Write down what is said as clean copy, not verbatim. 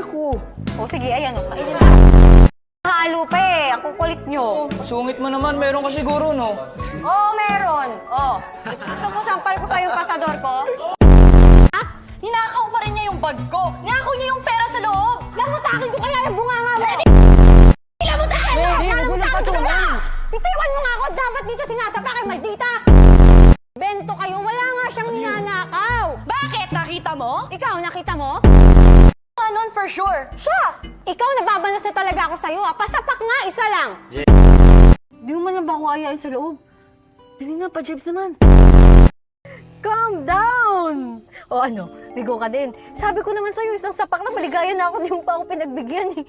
ako. O sige, ayan o. Kainin mo. Halo pa eh. Ang kukulit nyo. Sungit mo naman, meron ka siguro, no? Oo, meron. O. Gusto mo sampal ko sa'yo yung pasador ko? Ha? Ninakaw pa rin niya yung bag ko. Ninakaw niya yung pera sa loob. Lamutakin ko kaya yung bunganga mo. Lamutakin mo! Lamutakin ko na! Bitiwan mo nga ako. Dapat dito sinasapa kay maldita. Bento kayo. Wala nga siyang ninanakaw. Bakit? Nakita mo? Ikaw, nakita mo? Anon for sure. Siya! Ikaw, nababanas na talaga ako sa'yo ha. Pasapak nga, isa lang. Di mo man lang ba ako ayayin sa loob? Dali nga pa, Jebs naman. Calm down! O ano, bigo ka din. Sabi ko naman sa'yo, isang sapak na maligaya na ako, di mo pa ako pinagbigyan eh.